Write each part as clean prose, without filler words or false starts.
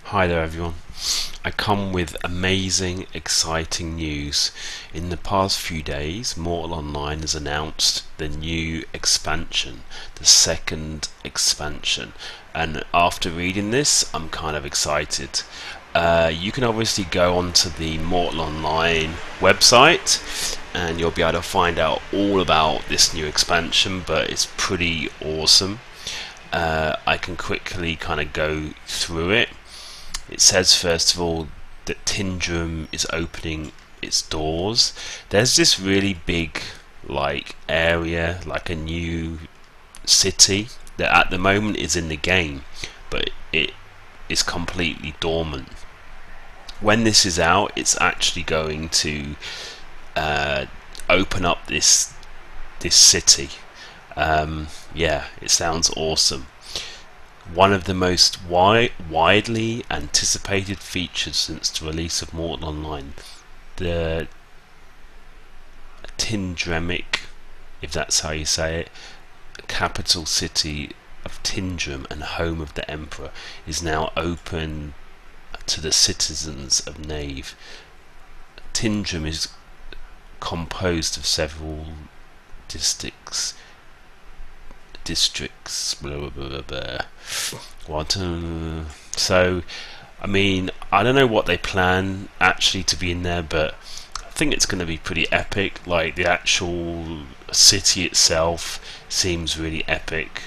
Hi there everyone. I come with amazing, exciting news. In the past few days, Mortal Online has announced the new expansion, the second expansion. And after reading this, I'm kind of excited. You can obviously go onto the Mortal Online website and you'll be able to find out all about this new expansion, but it's pretty awesome. I can quickly kind of go through it. It says first of all that Tindrum is opening its doors. There's this really big area, like a new city that at the moment is in the game, but it is completely dormant. When this is out, it's actually going to open up this city. Yeah, it sounds awesome. One of the most widely anticipated features since the release of Mortal Online, the Tindremic, if that's how you say it, capital city of Tindrum and home of the Emperor, is now open to the citizens of Nave. Tindrum is composed of several districts, blah, blah, blah, blah. So, I mean, I don't know what they plan actually to be in there, but I think it's going to be pretty epic. Like, the actual city itself seems really epic.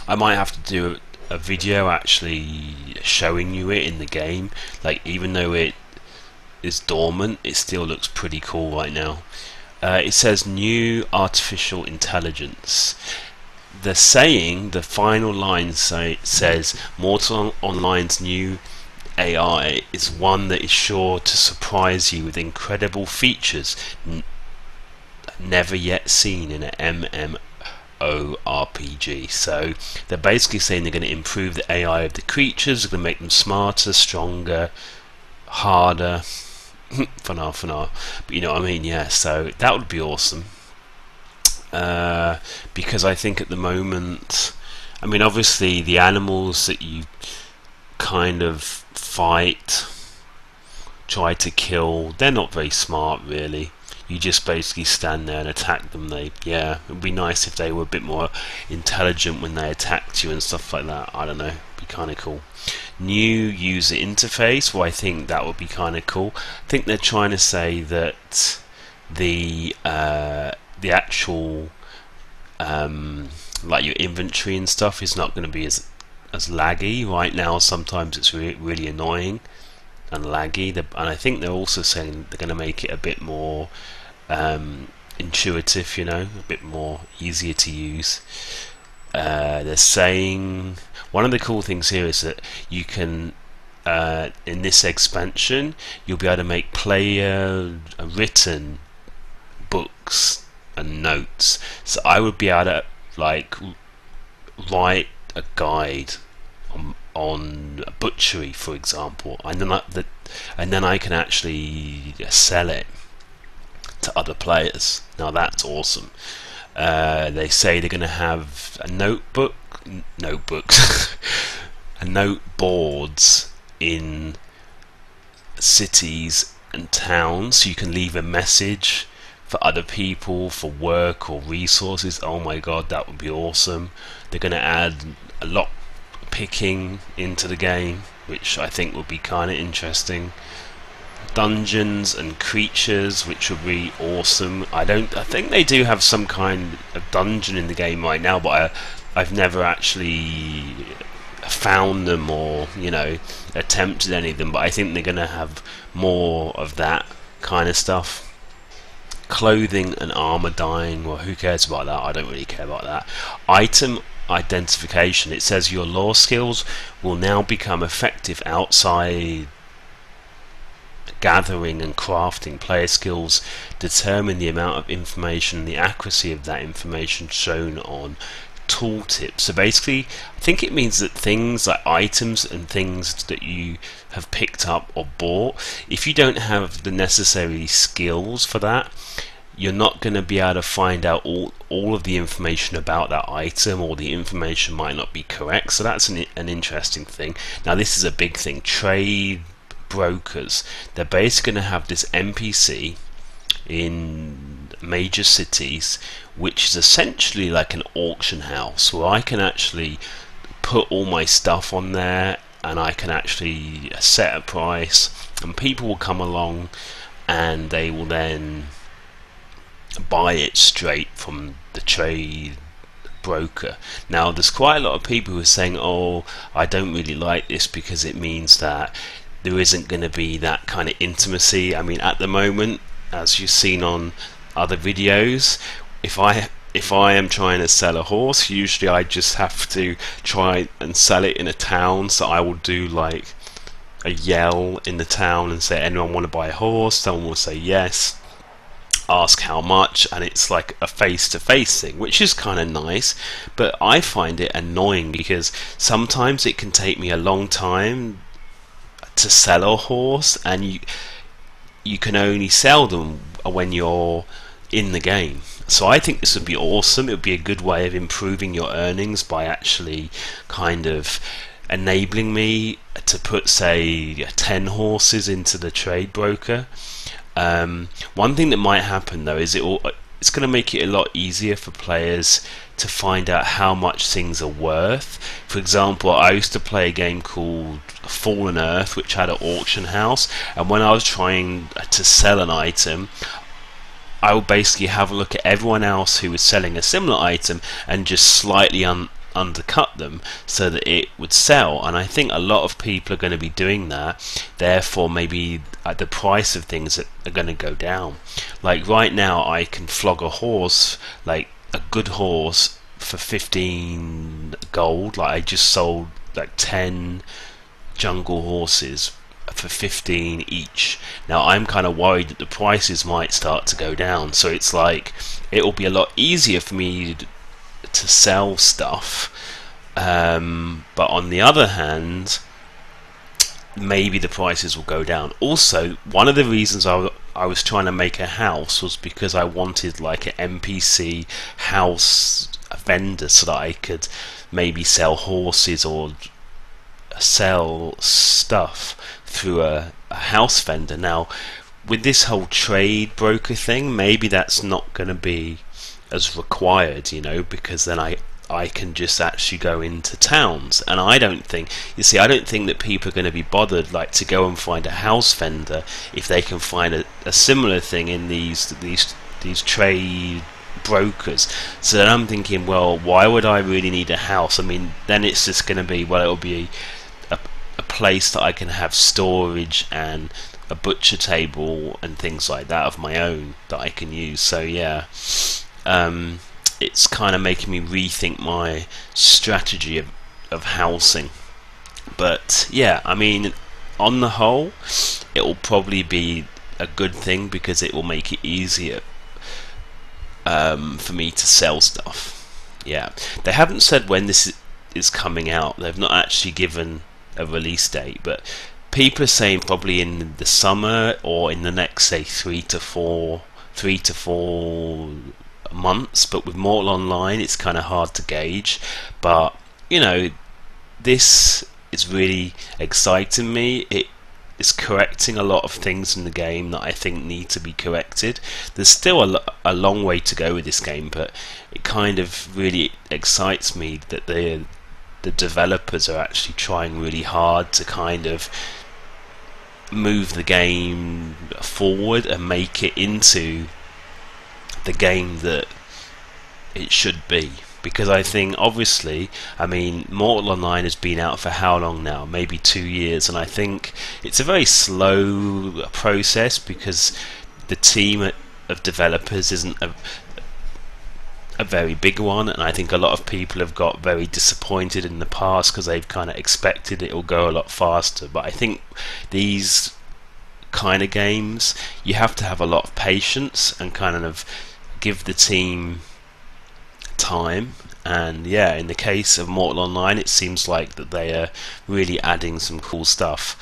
I might have to do a video actually showing you it in the game. Like, even though it is dormant, it still looks pretty cool right now. It says new artificial intelligence. The final line says Mortal Online's new AI is one that is sure to surprise you with incredible features never yet seen in an MMORPG. So they're basically saying they're going to improve the AI of the creatures, they're going to make them smarter, stronger, harder. For now, but you know what I mean, yeah, so that would be awesome. Because I think at the moment, I mean, obviously the animals that you kind of fight, try to kill, they're not very smart really. You just basically stand there and attack them. Yeah, it would be nice if they were a bit more intelligent when they attacked you and stuff like that. I don't know, be kind of cool. New user interface, well, I think that would be kind of cool. I think they're trying to say that the actual like your inventory and stuff is not going to be as laggy. Right now sometimes it's really annoying and laggy, and I think they're also saying they're going to make it a bit more intuitive, you know, a bit more easier to use. They're saying one of the cool things here is that you can in this expansion you'll be able to make player written books and notes. So I would be able to write a guide on a butchery, for example, and then I can actually sell it to other players. Now that's awesome. They say they're going to have a notebooks, a note boards in cities and towns, so you can leave a message for other people, for work or resources. Oh my god, that would be awesome. They're going to add a lot picking into the game, which I think would be kind of interesting. Dungeons and creatures, which would be awesome. I think they do have some kind of dungeon in the game right now, but I've never actually found them or, you know, attempted any of them, but I think they're going to have more of that kind of stuff. Clothing and armor dyeing, well, who cares about that? I don't really care about that. Item identification, it says your lore skills will now become effective outside gathering and crafting. Player skills determine the amount of information and the accuracy of that information shown on tooltip. So basically, I think it means that things like items and things that you have picked up or bought, if you don't have the necessary skills for that, you're not going to be able to find out all of the information about that item, or the information might not be correct. So that's an interesting thing. Now this is a big thing. Trade brokers, they're basically going to have this NPC in major cities, which is essentially like an auction house where I can actually put all my stuff on there, and I can actually set a price, and people will come along and they will then buy it straight from the trade broker. Now there's quite a lot of people who are saying, oh, I don't really like this because it means that there isn't going to be that kind of intimacy. I mean, at the moment, as you've seen on other videos, if I am trying to sell a horse, usually I just have to try and sell it in a town. So I will do like a yell in the town and say, anyone want to buy a horse? Someone will say yes, ask how much, and it's like a face-to-face thing, which is kind of nice. But I find it annoying because sometimes it can take me a long time to sell a horse, and you can only sell them when you're in the game. So I think this would be awesome. It would be a good way of improving your earnings by actually kind of enabling me to put, say, 10 horses into the trade broker. One thing that might happen though is it's going to make it a lot easier for players to find out how much things are worth. For example, I used to play a game called Fallen Earth, which had an auction house, and when I was trying to sell an item, I would basically have a look at everyone else who was selling a similar item and just slightly undercut them so that it would sell. And I think a lot of people are going to be doing that, therefore maybe the price of things are going to go down. Like right now I can flog a horse, like a good horse, for 15 gold. Like I just sold like 10 jungle horses for 15 each. Now I'm kind of worried that the prices might start to go down, so it's like it'll be a lot easier for me to sell stuff, but on the other hand, maybe the prices will go down. Also, one of the reasons I was trying to make a house was because I wanted like an NPC house vendor so that I could maybe sell horses or sell stuff through a house vendor. Now with this whole trade broker thing, maybe that's not going to be as required, you know, because then I can just actually go into towns, and I don't think that people are going to be bothered like to go and find a house vendor if they can find a similar thing in these trade brokers. So then I'm thinking, well, why would I really need a house? I mean, then it's just going to be, well, it'll be a place that I can have storage and a butcher table and things like that of my own that I can use. So yeah, it's kind of making me rethink my strategy of housing. But yeah, I mean, on the whole, it will probably be a good thing because it will make it easier for me to sell stuff. Yeah, they haven't said when this is coming out. They've not actually given a release date, but people are saying probably in the summer or in the next, say, 3 to 4 months. But with Mortal Online, it's kind of hard to gauge. But you know, this is really exciting me. It is correcting a lot of things in the game that I think need to be corrected. There's still a long way to go with this game, but it kind of really excites me that the developers are actually trying really hard to kind of move the game forward and make it into the game that it should be. Because I think, obviously, I mean, Mortal Online has been out for how long now? Maybe 2 years, and I think it's a very slow process because the team of developers isn't a very big one, and I think a lot of people have got very disappointed in the past because they've kind of expected it will go a lot faster. But I think these kind of games, you have to have a lot of patience and kind of give the team time. And yeah, in the case of Mortal Online, it seems like that they are really adding some cool stuff.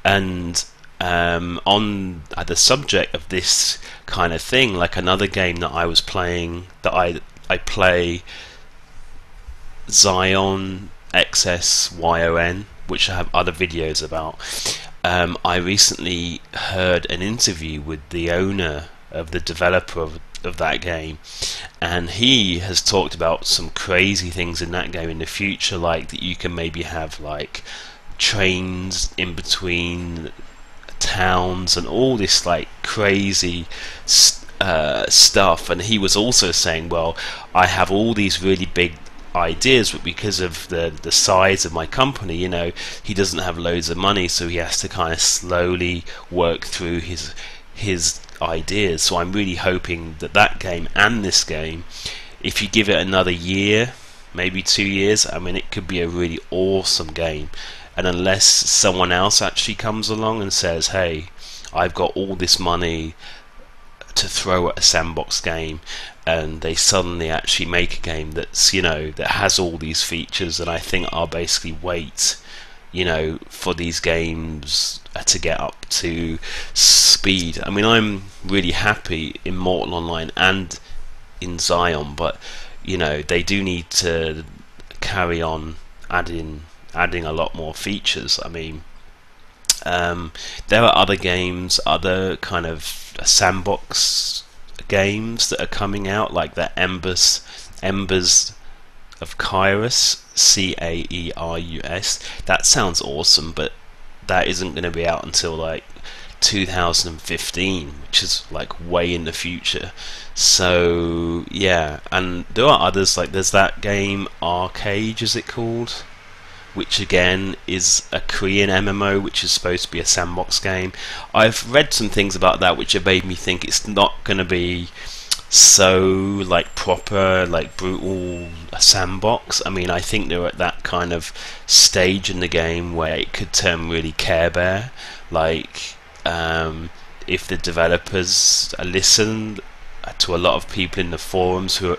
And on the subject of this kind of thing, like another game that I was playing, that I play, Zion XSYON, which I have other videos about. I recently heard an interview with the owner of the developer of that game, and he has talked about some crazy things in that game in the future, like that you can maybe have like trains in between towns and all this like crazy stuff. And he was also saying, well, I have all these really big ideas, but because of the size of my company, you know, he doesn't have loads of money, so he has to kind of slowly work through his ideas. So I'm really hoping that that game and this game, if you give it another year, maybe 2 years, I mean, it could be a really awesome game. And unless someone else actually comes along and says, hey, I've got all this money to throw at a sandbox game, and they suddenly actually make a game that's, you know, that has all these features, and I think I'll basically wait, you know, for these games to get up to speed. I mean, I'm really happy in Mortal Online and in Zion, but you know, they do need to carry on adding a lot more features. I mean, there are other games, other kind of sandbox games that are coming out, like the Embers of Caerus, Caerus. That sounds awesome, but that isn't going to be out until like 2015, which is like way in the future. So yeah, and there are others, like there's that game Arcade, is it called, which again is a Korean MMO, which is supposed to be a sandbox game. I've read some things about that which have made me think it's not going to be so like proper, like brutal sandbox. I mean, I think they're at that kind of stage in the game where it could turn really Care Bear. Like, if the developers listen to a lot of people in the forums who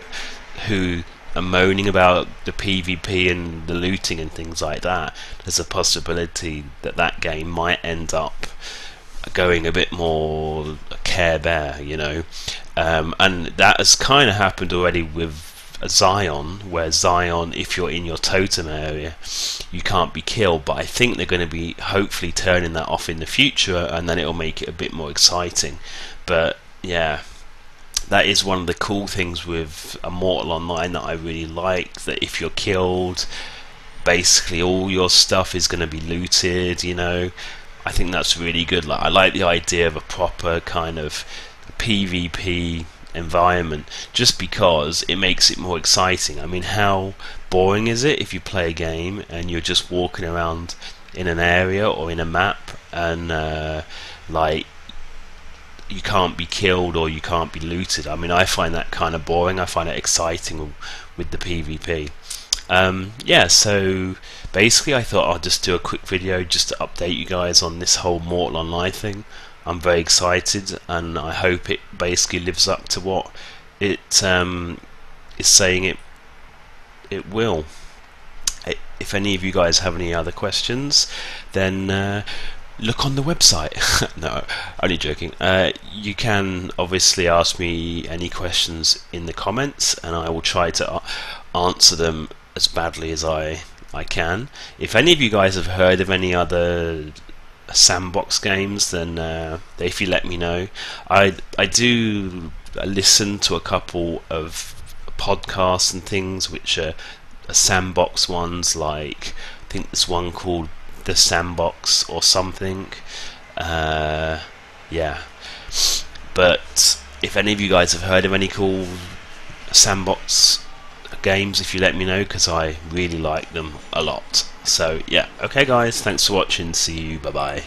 are moaning about the PvP and the looting and things like that, there's a possibility that that game might end up going a bit more Care Bear, you know. And that has kind of happened already with Zion, where Zion, if you're in your totem area, you can't be killed, but I think they're going to be hopefully turning that off in the future, and then it'll make it a bit more exciting. But yeah, that is one of the cool things with Mortal Online that I really like, that if you're killed, basically all your stuff is going to be looted, you know. I think that's really good. Like, I like the idea of a proper kind of PvP environment, just because it makes it more exciting. I mean, how boring is it if you play a game and you're just walking around in an area or in a map and like you can't be killed or you can't be looted? I mean, I find that kind of boring. I find it exciting with the PvP. Yeah, so basically I thought I'd just do a quick video just to update you guys on this whole Mortal Online thing. I'm very excited, and I hope it basically lives up to what it is saying it will. If any of you guys have any other questions, then look on the website. No, only joking. You can obviously ask me any questions in the comments, and I will try to answer them as badly as I can. If any of you guys have heard of any other sandbox games, then if you let me know. I do listen to a couple of podcasts and things which are sandbox ones, like I think there's one called The Sandbox or something. Yeah, but if any of you guys have heard of any cool sandbox games, if you let me know, because I really like them a lot. So yeah, okay guys, thanks for watching, see you, bye bye.